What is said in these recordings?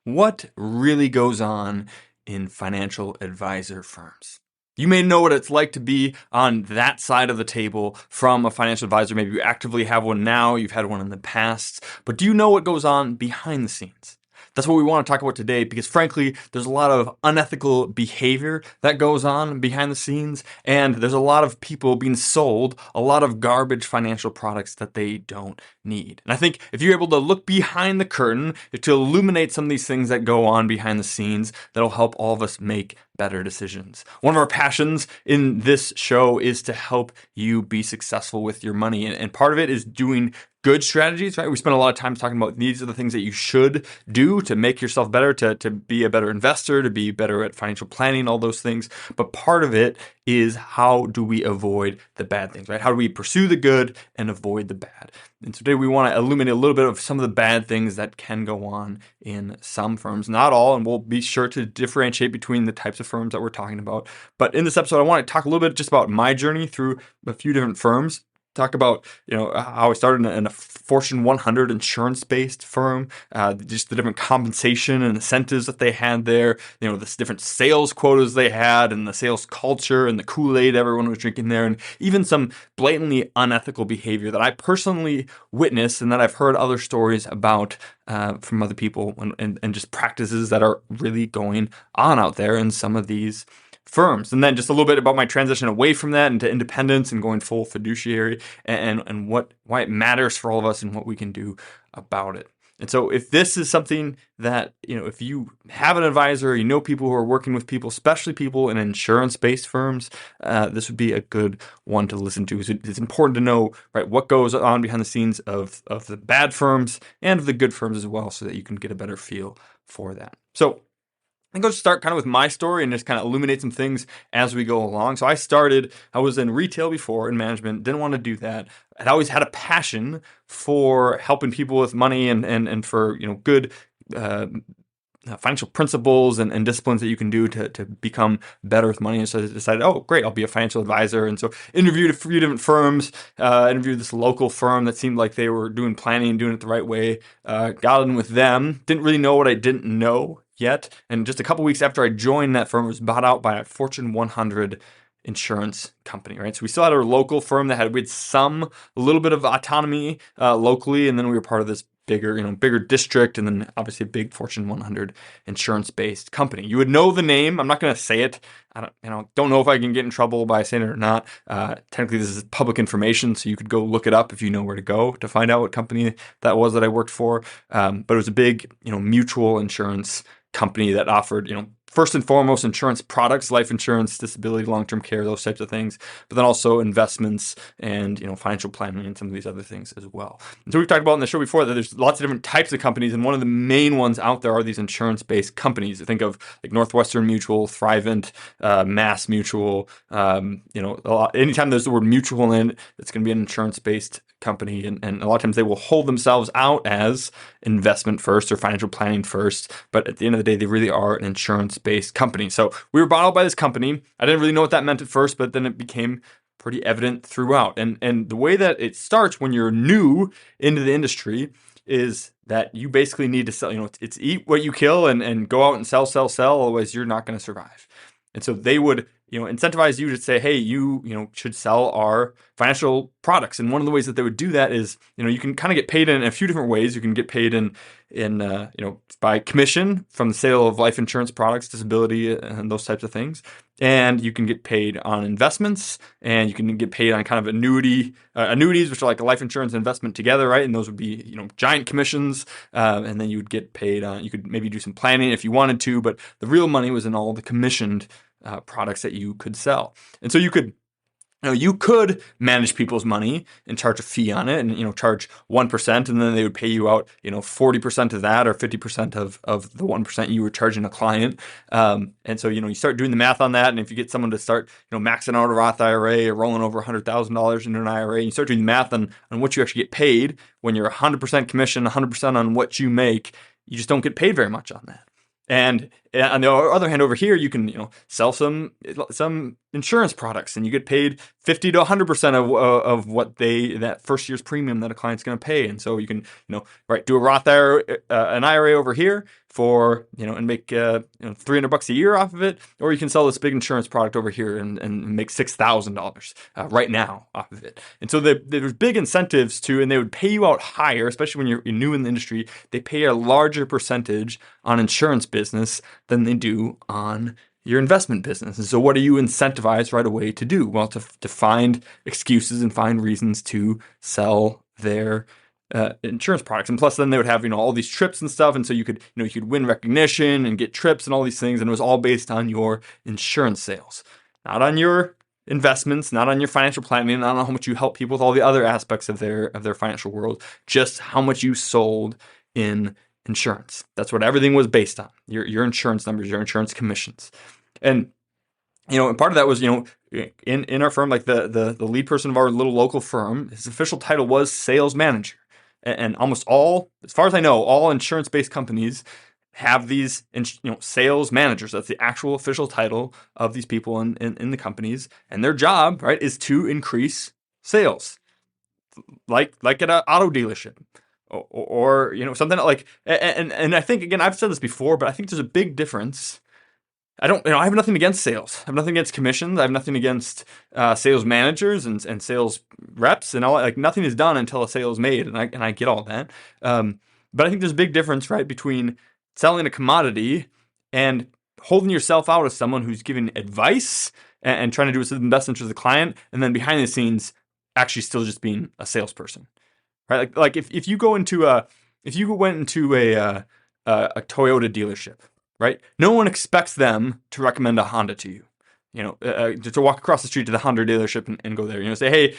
What really goes on in financial advisor firms? You may know what it's like to be on that side of the table from a financial advisor. Maybe you actively have one now, you've had one in the past, but do you know what goes on behind the scenes? That's what we want to talk about today because, frankly, there's a lot of unethical behavior that goes on behind the scenes, and there's a lot of people being sold a lot of garbage financial products that they don't need. And I think if you're able to look behind the curtain to illuminate some of these things that go on behind the scenes, that'll help all of us make better decisions. One of our passions in this show is to help you be successful with your money. And part of it is doing good strategies, right? We spend a lot of time talking about these are the things that you should do to make yourself better, to be a better investor, to be better at financial planning, all those things. But part of it is how do we avoid the bad things, right? How do we pursue the good and avoid the bad? And today we want to illuminate a little bit of some of the bad things that can go on in some firms, not all, and we'll be sure to differentiate between the types of firms that we're talking about. But in this episode, I want to talk a little bit just about my journey through a few different firms. Talk about how I started in a Fortune 100 insurance-based firm, just the different compensation and incentives that they had there, the different sales quotas they had, and the sales culture and the Kool-Aid everyone was drinking there, and even some blatantly unethical behavior that I personally witnessed and that I've heard other stories about from other people, and just practices that are really going on out there in some of these firms. And then just a little bit about my transition away from that into independence and going full fiduciary, and why it matters for all of us and what we can do about it. And so if this is something that, if you have an advisor, people who are working with people, especially people in insurance-based firms, this would be a good one to listen to. So it's important to know, right, what goes on behind the scenes of the bad firms and of the good firms as well, so that you can get a better feel for that. So I think I'll just start kind of with my story and just kind of illuminate some things as we go along. So I was in retail before, in management, didn't want to do that. I'd always had a passion for helping people with money and for, good financial principles and disciplines that you can do to become better with money. And so I decided, oh, great, I'll be a financial advisor. And so interviewed a few different firms, interviewed this local firm that seemed like they were doing planning, doing it the right way, got in with them, didn't really know what I didn't know yet. And just a couple weeks after I joined that firm, it was bought out by a Fortune 100 insurance company, right? So we still had our local firm that we had a little bit of autonomy locally, and then we were part of this bigger district, and then obviously a big Fortune 100 insurance-based company. You would know the name. I'm not going to say it. I don't know if I can get in trouble by saying it or not. Technically, this is public information, so you could go look it up if you know where to go to find out what company that was that I worked for. But it was a big, mutual insurance company that offered, first and foremost, insurance products, life insurance, disability, long-term care, those types of things, but then also investments and, financial planning and some of these other things as well. And so we've talked about in the show before that there's lots of different types of companies, and one of the main ones out there are these insurance-based companies. Think of like Northwestern Mutual, Thrivent, Mass Mutual. Anytime there's the word mutual in it, it's going to be an insurance-based company, and a lot of times they will hold themselves out as investment first or financial planning first, but at the end of the day, they really are an insurance-based company. So we were bought out by this company. I didn't really know what that meant at first, but then it became pretty evident throughout. And the way that it starts when you're new into the industry is that you basically need to sell, it's eat what you kill and go out and sell, otherwise you're not going to survive. And so they would, incentivize you to say, hey, you should sell our financial products. And one of the ways that they would do that is, you can kind of get paid in a few different ways. You can get paid in by commission from the sale of life insurance products, disability, and those types of things. And you can get paid on investments, and you can get paid on kind of annuities, which are like a life insurance investment together, right? And those would be, giant commissions. And then you would get paid on, you could maybe do some planning if you wanted to, but the real money was in all the commissioned products that you could sell. And so you could manage people's money and charge a fee on it, and charge 1%, and then they would pay you out 40% of that or 50% of the 1% you were charging a client. And so you start doing the math on that, and if you get someone to start maxing out a Roth IRA or rolling over $100,000 into an IRA, and you start doing the math on what you actually get paid when you're 100% commission, 100% on what you make, you just don't get paid very much on that. And on the other hand, over here, you can, sell some insurance products, and you get paid 50 to 100% of what that first year's premium that a client's going to pay. And so you can, right, do a Roth IRA, an IRA over here for, and make $300 a year off of it, or you can sell this big insurance product over here and make $6,000 right now off of it. And so there's big incentives and they would pay you out higher, especially when you're new in the industry. They pay a larger percentage on insurance business than they do on your investment business. And so what are you incentivized right away to do? Well, to find excuses and find reasons to sell their insurance products. And plus then they would have, all these trips and stuff. And so you could win recognition and get trips and all these things. And it was all based on your insurance sales, not on your investments, not on your financial planning, not on how much you help people with all the other aspects of their financial world, just how much you sold in insurance. That's what everything was based on. Your insurance numbers, your insurance commissions. And and part of that was, in our firm, like the lead person of our little local firm, his official title was sales manager. And almost all, as far as I know, all insurance-based companies have these, sales managers. That's the actual official title of these people in the companies. And their job, right, is to increase sales, like at an auto dealership. Or something like, and I think, again, I've said this before, but I think there's a big difference. I have nothing against sales. I have nothing against commissions. I have nothing against sales managers and sales reps and all. Like, nothing is done until a sale is made, and I get all that. But I think there's a big difference, right, between selling a commodity and holding yourself out as someone who's giving advice and trying to do what's in the best interest of the client, and then behind the scenes actually still just being a salesperson. Right, like if you went into a Toyota dealership, right? No one expects them to recommend a Honda to you. To walk across the street to the Honda dealership and go there. Say, hey,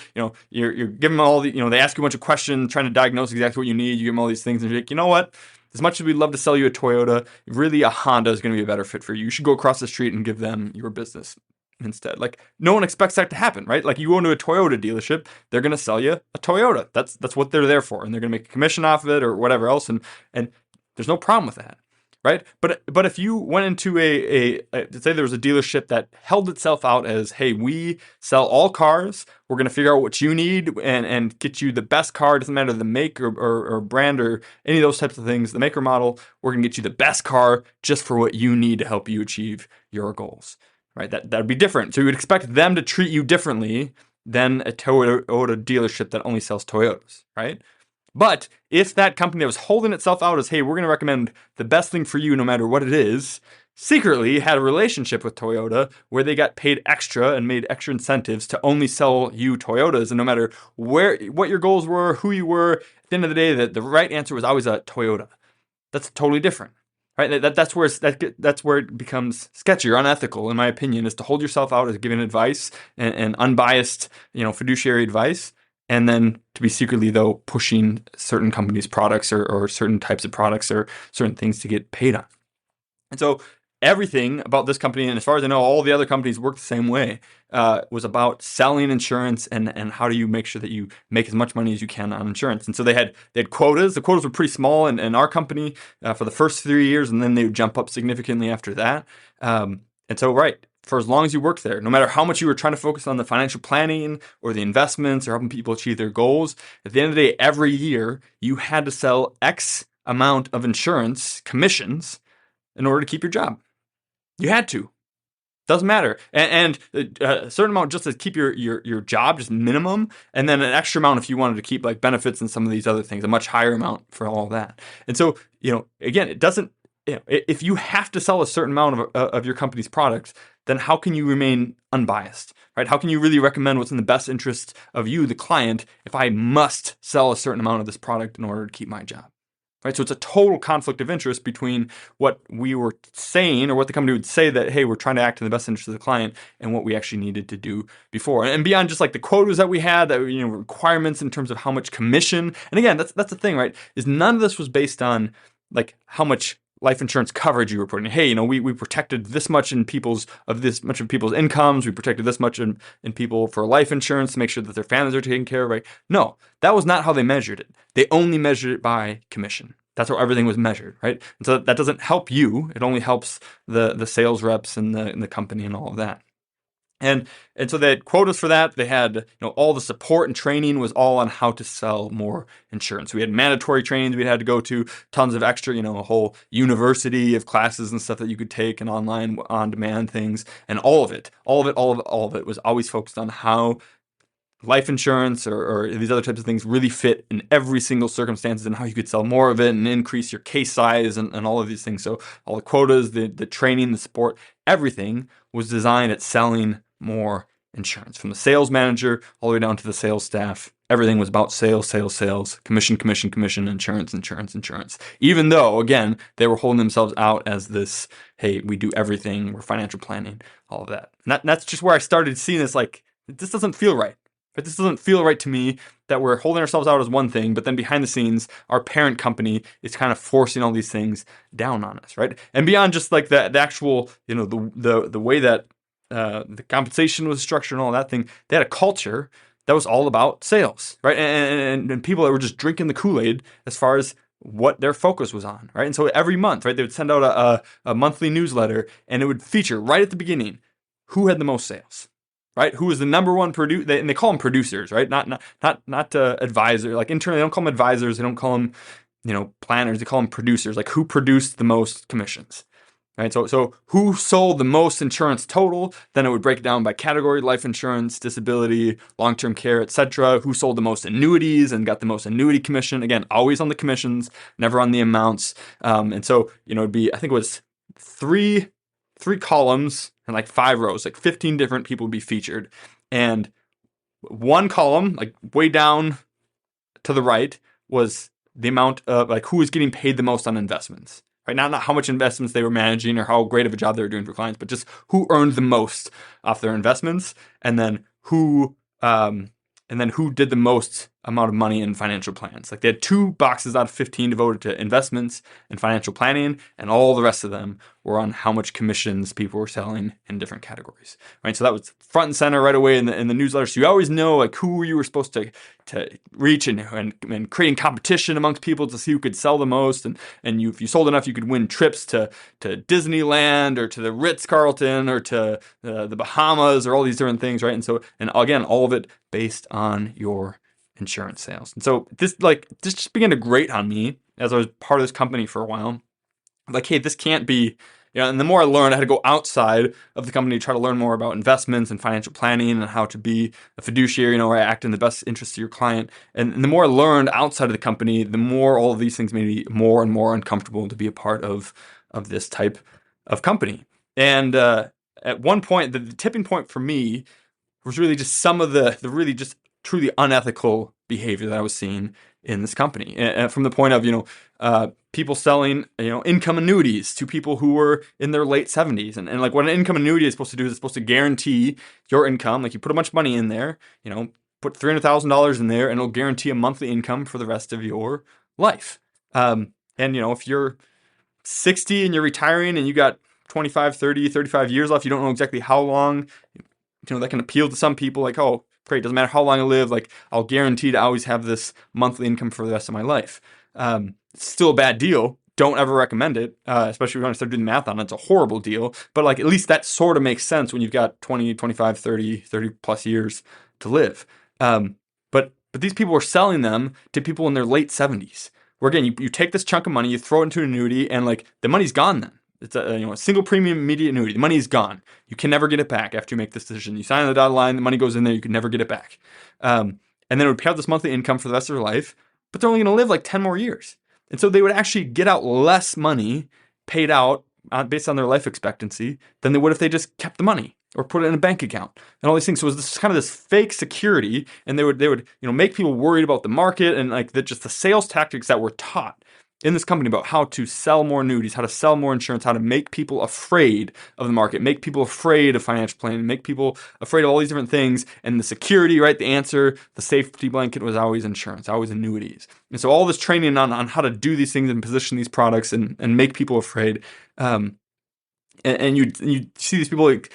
you're giving them all the, they ask you a bunch of questions, trying to diagnose exactly what you need. You give them all these things, and you're like, you know what? As much as we'd love to sell you a Toyota, really a Honda is going to be a better fit for you. You should go across the street and give them your business instead. Like, no one expects that to happen, right? Like, you go into a Toyota dealership, they're going to sell you a Toyota. That's what they're there for, and they're going to make a commission off of it or whatever else, and there's no problem with that, right? But if you went into let's say there was a dealership that held itself out as, hey, we sell all cars, we're going to figure out what you need and get you the best car. It doesn't matter the make or brand or any of those types of things, the make or model, we're going to get you the best car just for what you need to help you achieve your goals. Right, that would be different. So you would expect them to treat you differently than a Toyota dealership that only sells Toyotas, right? But if that company that was holding itself out as, hey, we're going to recommend the best thing for you no matter what it is, secretly had a relationship with Toyota where they got paid extra and made extra incentives to only sell you Toyotas, and no matter what your goals were, who you were, at the end of the day, the right answer was always a Toyota. That's totally different. Right, that's where it becomes sketchy or unethical, in my opinion, is to hold yourself out as giving advice and unbiased, fiduciary advice, and then to be secretly, though, pushing certain companies' products or certain types of products or certain things to get paid on. And so everything about this company, and as far as I know, all the other companies work the same way, was about selling insurance and how do you make sure that you make as much money as you can on insurance. And so they had quotas. The quotas were pretty small in our company for the first 3 years, and then they would jump up significantly after that. And so, right, for as long as you worked there, no matter how much you were trying to focus on the financial planning or the investments or helping people achieve their goals, at the end of the day, every year, you had to sell X amount of insurance commissions in order to keep your job. You had to. Doesn't matter. And a certain amount just to keep your job, just minimum, and then an extra amount if you wanted to keep like benefits and some of these other things, a much higher amount for all that. And so, again, it doesn't, if you have to sell a certain amount of your company's products, then how can you remain unbiased, right? How can you really recommend what's in the best interest of you, the client, if I must sell a certain amount of this product in order to keep my job? Right, so it's a total conflict of interest between what we were saying or what the company would say that, hey, we're trying to act in the best interest of the client, and what we actually needed to do before. And beyond just like the quotas that we had, that requirements in terms of how much commission. And again, that's the thing, right? Is none of this was based on like how much life insurance coverage you were putting. Hey, we protected this much in people's incomes. We protected this much in people for life insurance to make sure that their families are taken care of. Right? No, that was not how they measured it. They only measured it by commission. That's how everything was measured, right? And so that doesn't help you. It only helps the sales reps and the company and all of that. And so they had quotas for that. They had, all the support and training was all on how to sell more insurance. We had mandatory trainings we had to go to, tons of extra, a whole university of classes and stuff that you could take and online on demand things, and all of it was always focused on how life insurance or these other types of things really fit in every single circumstances, and how you could sell more of it and increase your case size and all of these things. So all the quotas, the training, the support, everything was designed at selling more insurance. From the sales manager all the way down to the sales staff, everything was about sales, commission, insurance. Even though, again, they were holding themselves out as this, hey, we do everything, we're financial planning, all of that. And that's just where I started seeing this, like, this doesn't feel right. But this doesn't feel right to me, that we're holding ourselves out as one thing, but then behind the scenes, our parent company is kind of forcing all these things down on us, right? And beyond just like the actual, the way that the compensation was structured and all that thing, they had a culture that was all about sales, right? And people that were just drinking the Kool-Aid as far as what their focus was on, right? And so every month, right, they would send out a monthly newsletter, and it would feature right at the beginning who had the most sales. Right? Who is the number one producer? And they call them producers, right? Not advisor. Like internally, they don't call them advisors. They don't call them, planners. They call them producers. Like who produced the most commissions, right? So who sold the most insurance total? Then it would break it down by category: life insurance, disability, long-term care, etc. Who sold the most annuities and got the most annuity commission? Again, always on the commissions, never on the amounts. And so it'd be, I think it was three columns and like 5 rows, like 15 different people would be featured. And one column, like way down to the right, was the amount of like who was getting paid the most on investments, right? Not how much investments they were managing or how great of a job they were doing for clients, but just who earned the most off their investments, and then who did the most amount of money in financial plans. Like they had 2 boxes out of 15 devoted to investments and financial planning, and all the rest of them were on how much commissions people were selling in different categories. Right, so that was front and center right away in the newsletter. So you always know like who you were supposed to reach, and creating competition amongst people to see who could sell the most. And if you sold enough, you could win trips to Disneyland or to the Ritz-Carlton or to the Bahamas or all these different things, right? And again, all of it based on your insurance sales. And so this just began to grate on me as I was part of this company for a while. Like, hey, this can't be, and the more I learned, I had to go outside of the company to try to learn more about investments and financial planning and how to be a fiduciary, where I act in the best interest of your client. And the more I learned outside of the company, the more all of these things made me more and more uncomfortable to be a part of this type of company. And at one point, the tipping point for me was really just some of the really just truly unethical behavior that I was seeing in this company, from the point of people selling income annuities to people who were in their late 70s, and like what an income annuity is supposed to do is it's supposed to guarantee your income. Like you put a bunch of money in there, put $300,000 in there, and it'll guarantee a monthly income for the rest of your life. And if you're 60 and you're retiring and you got 25, 30, 35 years left, you don't know exactly how long. That can appeal to some people, like, oh, great, doesn't matter how long I live, like, I'll guarantee to always have this monthly income for the rest of my life. It's still a bad deal. Don't ever recommend it, especially when I start doing the math on it. It's a horrible deal. But, like, at least that sort of makes sense when you've got 20, 25, 30 plus years to live. But these people were selling them to people in their late 70s, where, again, you take this chunk of money, you throw it into an annuity, and, like, the money's gone then. It's a single premium immediate annuity. The money is gone. You can never get it back after you make this decision. You sign on the dotted line, the money goes in there, you can never get it back. And then it would pay out this monthly income for the rest of their life, but they're only going to live like 10 more years. And so they would actually get out less money paid out based on their life expectancy than they would if they just kept the money or put it in a bank account and all these things. So it was this kind of this fake security, and they would make people worried about the market, and like just the sales tactics that were taught in this company about how to sell more annuities, how to sell more insurance, how to make people afraid of the market, make people afraid of financial planning, make people afraid of all these different things. And the security, right, the answer, the safety blanket was always insurance, always annuities. And so all this training on how to do these things and position these products and make people afraid. And you see these people like,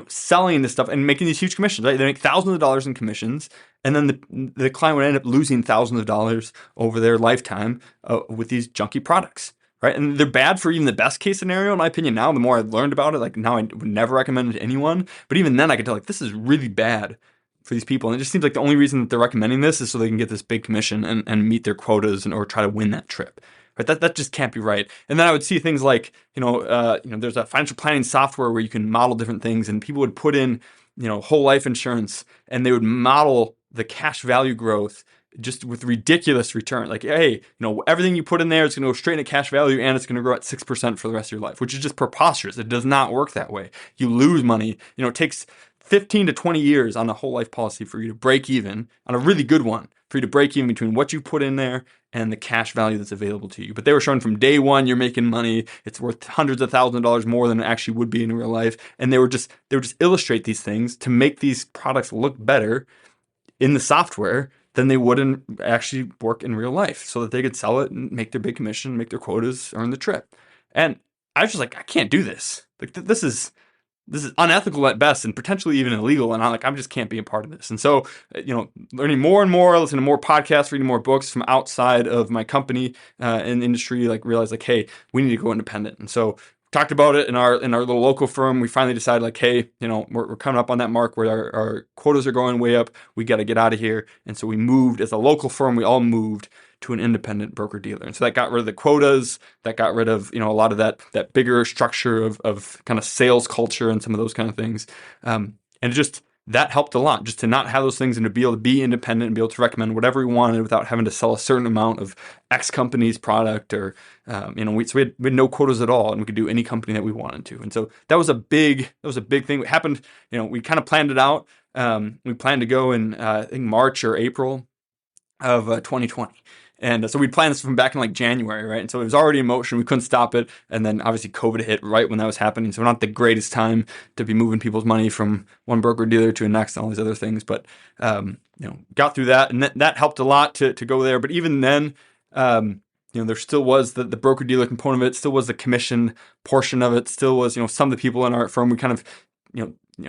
selling this stuff and making these huge commissions, right? They make thousands of dollars in commissions, And then the client would end up losing thousands of dollars over their lifetime with these junky products, right? And they're bad for even the best case scenario, in my opinion. Now, the more I've learned about it, like now I would never recommend it to anyone. But even then, I could tell like this is really bad for these people. And it just seems like the only reason that they're recommending this is so they can get this big commission and meet their quotas or try to win that trip. Right, that just can't be right. And then I would see things like, there's a financial planning software where you can model different things, and people would put in, whole life insurance, and they would model the cash value growth just with ridiculous return. Like, hey, everything you put in there is going to go straight into cash value, and it's going to grow at 6% for the rest of your life, which is just preposterous. It does not work that way. You lose money. It takes 15 to 20 years on a whole life policy for you to break even on a really good one, for you to break even between what you put in there and the cash value that's available to you. But they were showing from day one, you're making money. It's worth hundreds of thousands of dollars more than it actually would be in real life. And they would just illustrate these things to make these products look better in the software than they wouldn't actually work in real life, so that they could sell it and make their big commission, make their quotas, earn the trip. And I was just like, I can't do this. Like this is unethical at best and potentially even illegal. And I just can't be a part of this. And so, learning more and more, listening to more podcasts, reading more books from outside of my company in the industry, like realized like, hey, we need to go independent. And so talked about it in our little local firm. We finally decided like, hey, we're coming up on that mark where our quotas are going way up. We got to get out of here. And so we moved as a local firm. We all moved to an independent broker dealer. And so that got rid of the quotas, that got rid of, a lot of that bigger structure of kind of sales culture and some of those kind of things. And that helped a lot, just to not have those things and to be able to be independent and be able to recommend whatever we wanted without having to sell a certain amount of X company's product or, so we had no quotas at all, and we could do any company that we wanted to. And so that was a big thing. It happened, we kind of planned it out. We planned to go in, I think March or April of 2020. And so we'd planned this from back in like January, right? And so it was already in motion. We couldn't stop it. And then obviously COVID hit right when that was happening. So not the greatest time to be moving people's money from one broker dealer to a next and all these other things. But, got through that. And that helped a lot to go there. But even then, there still was the broker dealer component of it, still was the commission portion of it, still was, some of the people in our firm, we kind of,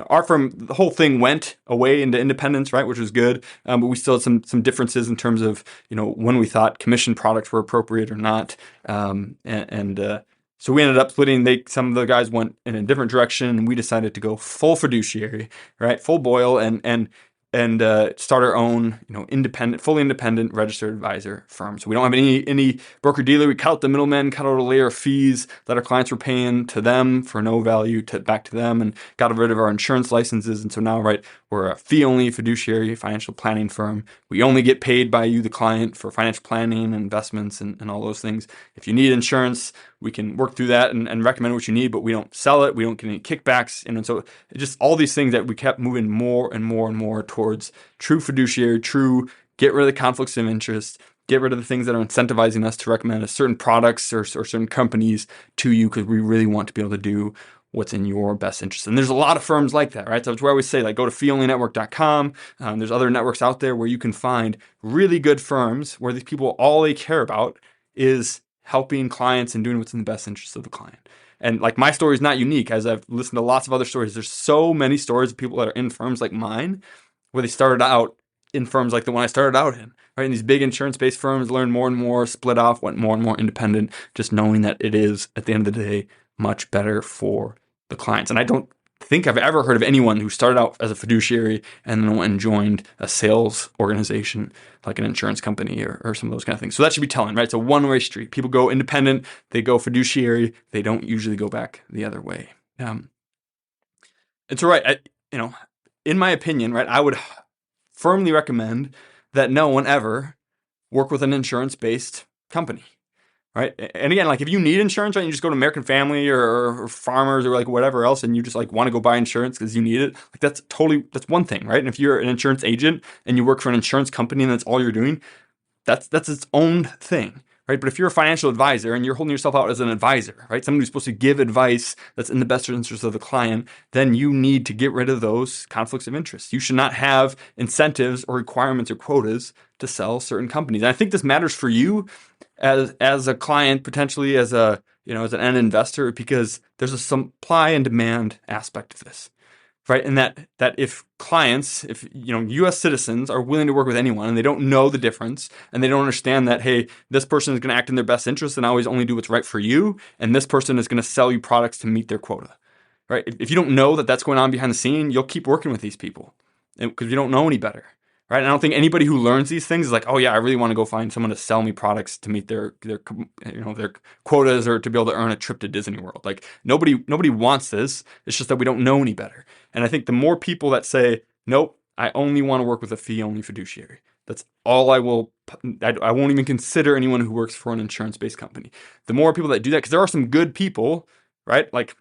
our firm, the whole thing went away into independence, right, which was good. But we still had some differences in terms of, when we thought commission products were appropriate or not. So we ended up splitting. Some of the guys went in a different direction, and we decided to go full fiduciary, right, full boil, and start our own, fully independent registered advisor firm. So we don't have any broker dealer. We cut out the middlemen, cut out a layer of fees that our clients were paying to them for no value back to them, and got rid of our insurance licenses. And so now, right, we're a fee-only fiduciary financial planning firm. We only get paid by you, the client, for financial planning and investments and all those things. If you need insurance, we can work through that and recommend what you need, but we don't sell it. We don't get any kickbacks. And so just all these things that we kept moving more and more and more towards true fiduciary, get rid of the conflicts of interest, get rid of the things that are incentivizing us to recommend certain products or certain companies to you, because we really want to be able to do what's in your best interest. And there's a lot of firms like that, right? So that's where I always say, like, go to feeonlynetwork.com. There's other networks out there where you can find really good firms where these people, all they care about is helping clients and doing what's in the best interest of the client. And like, my story is not unique, as I've listened to lots of other stories. There's so many stories of people that are in firms like mine where they started out in firms like the one I started out in, right? And these big insurance-based firms learned more and more, split off, went more and more independent, just knowing that it is, at the end of the day, much better for the clients. And I don't think I've ever heard of anyone who started out as a fiduciary and then went and joined a sales organization like an insurance company or some of those kind of things. So that should be telling, right? It's a one-way street. People go independent, they go fiduciary, they don't usually go back the other way. And so, right, in my opinion, right, I would firmly recommend that no one ever work with an insurance-based company. Right. And again, like, if you need insurance, right, you just go to American Family or Farmers or like whatever else, and you just like want to go buy insurance because you need it. Like, that's one thing, right? And if you're an insurance agent and you work for an insurance company and that's all you're doing, that's its own thing, right? But if you're a financial advisor and you're holding yourself out as an advisor, right, somebody who's supposed to give advice that's in the best interest of the client, then you need to get rid of those conflicts of interest. You should not have incentives or requirements or quotas to sell certain companies. And I think this matters for you as a client, potentially as an end investor, because there's a supply and demand aspect of this. right? And that if clients, if U.S. citizens are willing to work with anyone and they don't know the difference and they don't understand that, hey, this person is going to act in their best interest and always only do what's right for you, and this person is going to sell you products to meet their quota, right? If you don't know that that's going on behind the scene, you'll keep working with these people because you don't know any better. Right? And I don't think anybody who learns these things is like, oh yeah, I really want to go find someone to sell me products to meet their quotas or to be able to earn a trip to Disney World. Like nobody wants this. It's just that we don't know any better. And I think the more people that say, nope, I only want to work with a fee-only fiduciary. That's all I will. I won't even consider anyone who works for an insurance-based company. The more people that do that, because there are some good people, right? Like,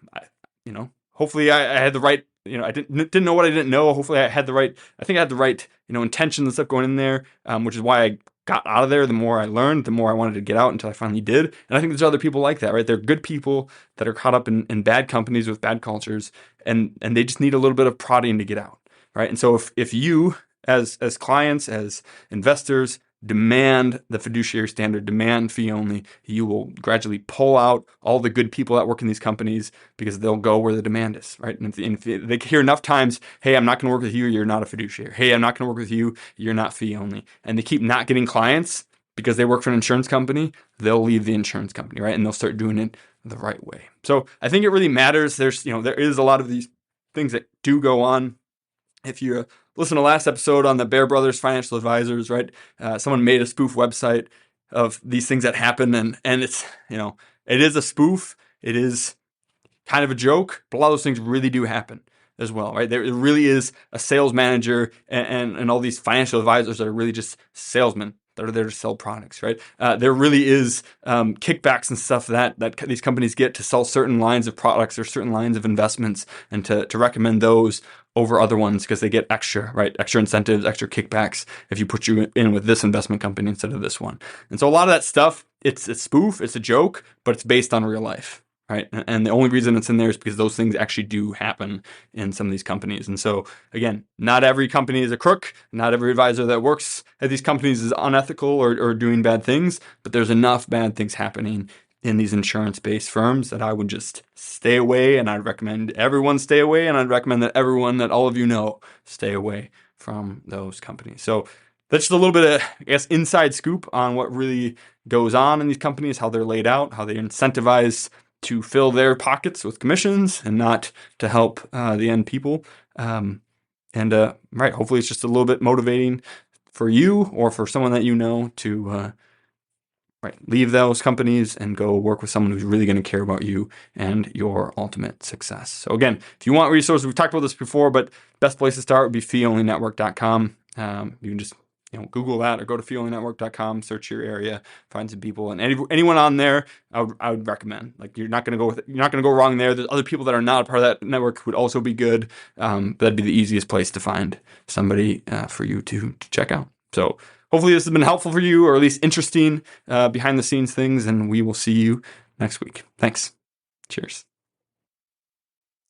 hopefully I had the right. I didn't know what I didn't know. Hopefully I had the right. I think I had the right intentions and stuff going in there, which is why I got out of there. The more I learned, the more I wanted to get out until I finally did. And I think there's other people like that, right? They're good people that are caught up in bad companies with bad cultures, and they just need a little bit of prodding to get out, right? And so if you as clients, as investors, demand the fiduciary standard, demand fee only, you will gradually pull out all the good people that work in these companies because they'll go where the demand is, right? And if they hear enough times, hey, I'm not going to work with you, you're not a fiduciary. Hey, I'm not going to work with you, you're not fee only. And they keep not getting clients because they work for an insurance company, they'll leave the insurance company, right? And they'll start doing it the right way. So I think it really matters. There is a lot of these things that do go on. If you listen to last episode on the Bear Brothers Financial Advisors, right? Someone made a spoof website of these things that happen, and it's it is a spoof. It is kind of a joke, but a lot of those things really do happen as well, right? There really is a sales manager and all these financial advisors that are really just salesmen that are there to sell products, right? There really is kickbacks and stuff that these companies get to sell certain lines of products or certain lines of investments and to recommend those over other ones because they get extra, right? Extra incentives, extra kickbacks if you put you in with this investment company instead of this one. And so a lot of that stuff, it's a spoof, it's a joke, but it's based on real life, right? And the only reason it's in there is because those things actually do happen in some of these companies. And so again, not every company is a crook. Not every advisor that works at these companies is unethical or doing bad things, but there's enough bad things happening in these insurance-based firms that I would just stay away, and I'd recommend everyone stay away, and I'd recommend that all of you know, stay away from those companies. So that's just a little bit of, I guess, inside scoop on what really goes on in these companies, how they're laid out, how they incentivize to fill their pockets with commissions and not to help the end people. Right, hopefully it's just a little bit motivating for you or for someone that you know to leave those companies and go work with someone who's really going to care about you and your ultimate success. So again, if you want resources, we've talked about this before, but best place to start would be feeonlynetwork.com. You can just Google that or go to feeonlynetwork.com, search your area, find some people, and anyone on there, I would recommend. Like you're not going to go wrong there. There's other people that are not a part of that network who would also be good. That'd be the easiest place to find somebody for you to check out. So hopefully this has been helpful for you, or at least interesting behind the scenes things, and we will see you next week. Thanks. Cheers.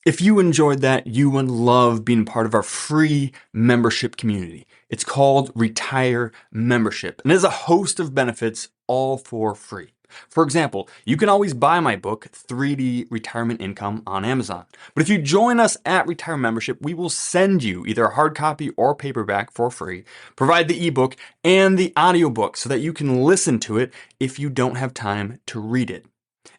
If you enjoyed that, you would love being part of our free membership community. It's called Retire Membership, and it has a host of benefits all for free. For example, you can always buy my book, 3D Retirement Income, on Amazon. But if you join us at Retire Membership, we will send you either a hard copy or paperback for free, provide the ebook and the audiobook so that you can listen to it if you don't have time to read it.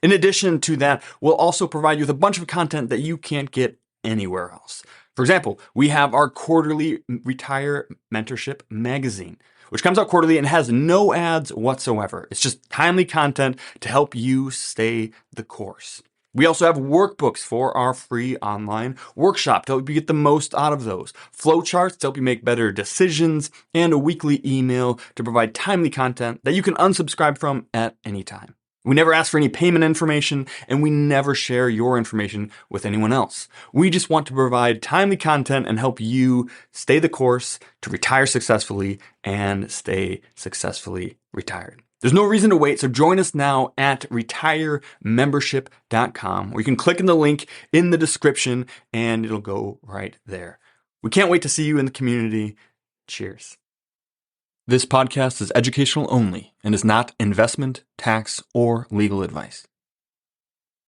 In addition to that, we'll also provide you with a bunch of content that you can't get anywhere else. For example, we have our quarterly Retire Mentorship magazine, which comes out quarterly and has no ads whatsoever. It's just timely content to help you stay the course. We also have workbooks for our free online workshop to help you get the most out of those, flowcharts to help you make better decisions, and a weekly email to provide timely content that you can unsubscribe from at any time. We never ask for any payment information, and we never share your information with anyone else. We just want to provide timely content and help you stay the course to retire successfully and stay successfully retired. There's no reason to wait, so join us now at retiremembership.com, where you can click in the link in the description and it'll go right there. We can't wait to see you in the community. Cheers. This podcast is educational only and is not investment, tax, or legal advice.